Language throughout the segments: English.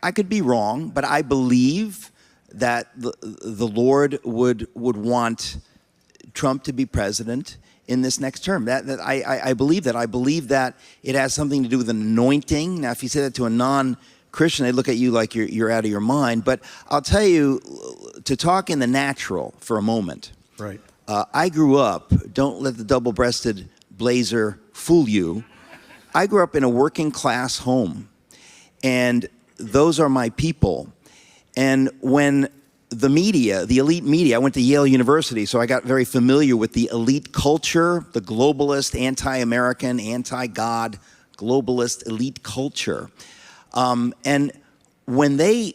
I could be wrong, but I believe that the Lord would want Trump to be president in this next term. I believe that. I believe that it has something to do with anointing. Now, if you say that to a non-Christian, they look at you like you're out of your mind. But I'll tell you, to talk in the natural for a moment. Right. I grew up, don't let the double-breasted blazer fool you. I grew up in a working class home, and those are my people. And when the media, the elite media, I went to Yale University, so I got very familiar with the elite culture, the globalist, anti-American, anti-God, globalist elite culture. And when they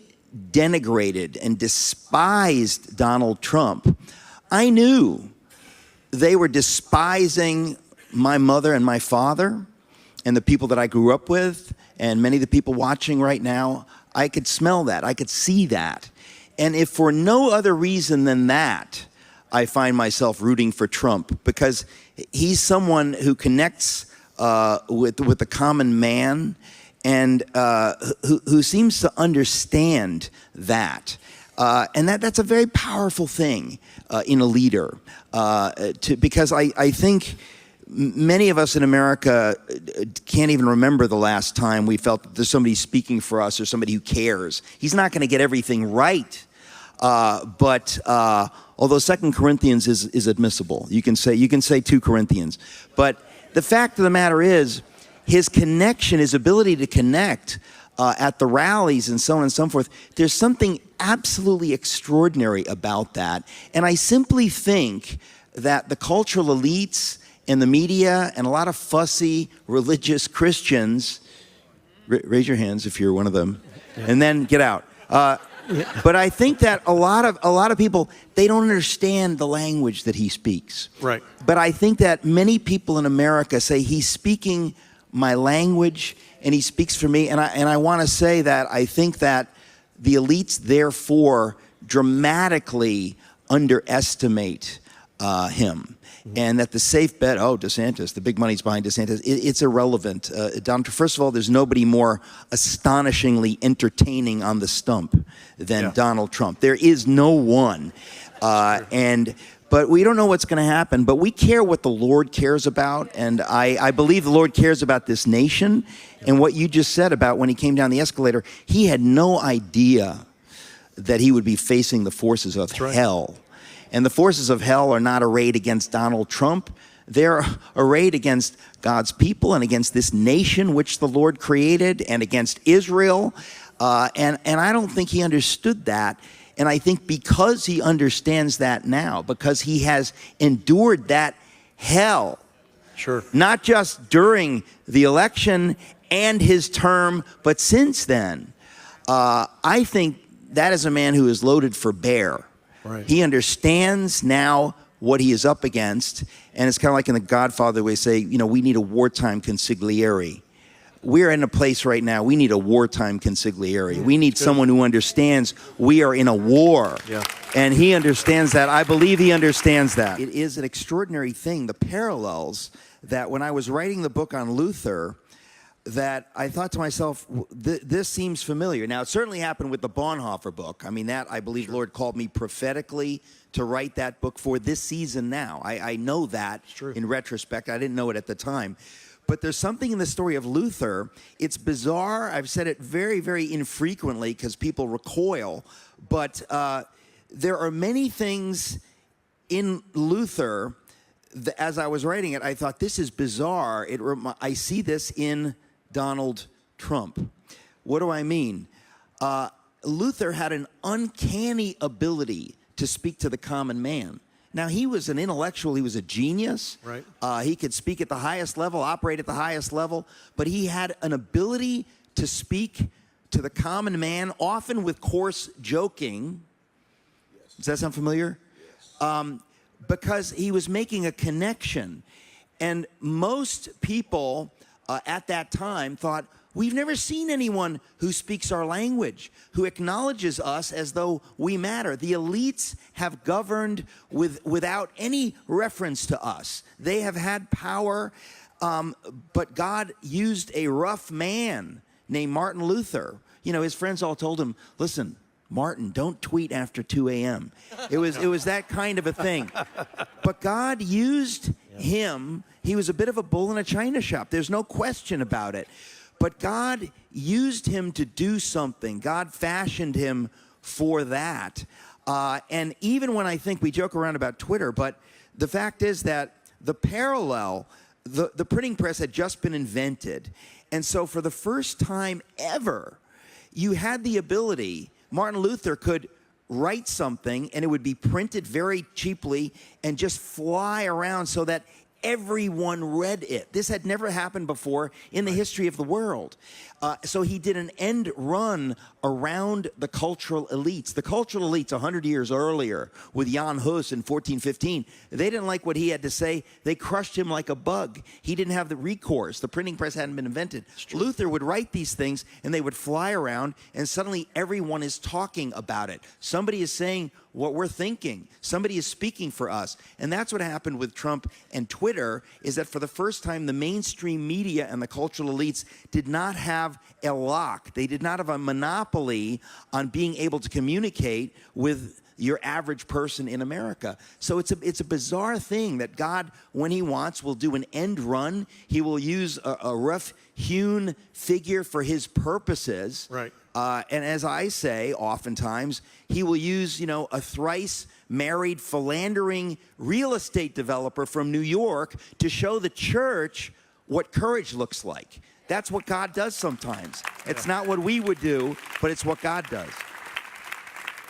denigrated and despised Donald Trump, I knew they were despising my mother and my father and the people that I grew up with, and many of the people watching right now. I could smell that. I could see that. And if for no other reason than that, I find myself rooting for Trump, because he's someone who connects with the common man, and who seems to understand that. And that's a very powerful thing in a leader, because I think many of us in America can't even remember the last time we felt that there's somebody speaking for us or somebody who cares. He's not going to get everything right, but although 2 Corinthians is admissible, you can say 2 Corinthians. But the fact of the matter is, his connection, his ability to connect at the rallies and so on and so forth, there's something absolutely extraordinary about that. And I simply think that the cultural elites and the media and a lot of fussy religious Christians, raise your hands if you're one of them, and then get out. But I think that a lot of people, they don't understand the language that he speaks. Right. But I think that many people in America say he's speaking my language and he speaks for me. And I want to say that I think that the elites therefore dramatically underestimate him. And that the safe bet, DeSantis, the big money's behind DeSantis, it's irrelevant. First of all, there's nobody more astonishingly entertaining on the stump than Donald Trump. There is no one. But we don't know what's going to happen. But we care what the Lord cares about. And I believe the Lord cares about this nation. And what you just said about when he came down the escalator, he had no idea that he would be facing the forces of hell. And the forces of hell are not arrayed against Donald Trump. They're arrayed against God's people and against this nation which the Lord created, and against Israel. And I don't think he understood that. And I think because he understands that now, because he has endured that hell, not just during the election and his term, but since then, I think that is a man who is loaded for bear. Right. He understands now what he is up against, and it's kind of like in The Godfather where they say, we need a wartime consigliere. We're in a place right now, we need a wartime consigliere. We need someone who understands we are in a war. Yeah. And he understands that. I believe he understands that. It is an extraordinary thing, the parallels, that when I was writing the book on Luther, that I thought to myself, this seems familiar. Now, it certainly happened with the Bonhoeffer book. I mean, that I believe the Lord called me prophetically to write that book for this season now. I know that in retrospect. I didn't know it at the time. But there's something in the story of Luther. It's bizarre. I've said it very, very infrequently because people recoil. But there are many things in Luther, as I was writing it, I thought, this is bizarre. I see this in Donald Trump. What do I mean? Luther had an uncanny ability to speak to the common man. Now, he was an intellectual. He was a genius. Right. He could speak at the highest level, operate at the highest level, but he had an ability to speak to the common man, often with coarse joking. Does that sound familiar? Yes. Because he was making a connection. And most people at that time thought, we've never seen anyone who speaks our language, who acknowledges us as though we matter. The elites have governed without any reference to us. They have had power, but God used a rough man named Martin Luther his friends all told him, listen, Martin, don't tweet after 2 a.m. It was that kind of a thing. But God used him. He was a bit of a bull in a china shop. There's no question about it. But God used him to do something. God fashioned him for that. And even when I think we joke around about Twitter, but the fact is that the parallel, the printing press had just been invented. And so for the first time ever, you had the ability, Martin Luther could write something and it would be printed very cheaply and just fly around so that everyone read it. This had never happened before in the history of the world. So he did an end run around the cultural elites. The cultural elites 100 years earlier with Jan Hus in 1415, they didn't like what he had to say. They crushed him like a bug. He didn't have the recourse. The printing press hadn't been invented. Luther would write these things and they would fly around and suddenly everyone is talking about it. Somebody is saying what we're thinking. Somebody is speaking for us. And that's what happened with Trump and Twitter, is that for the first time the mainstream media and the cultural elites did not have a lock. They did not have a monopoly on being able to communicate with your average person in America. So it's a bizarre thing that God, when he wants, will do an end run. He will use a rough-hewn figure for his purposes. Right. And as I say, oftentimes, he will use, a thrice-married, philandering real estate developer from New York to show the church what courage looks like. That's what God does sometimes. It's not what we would do, but it's what God does.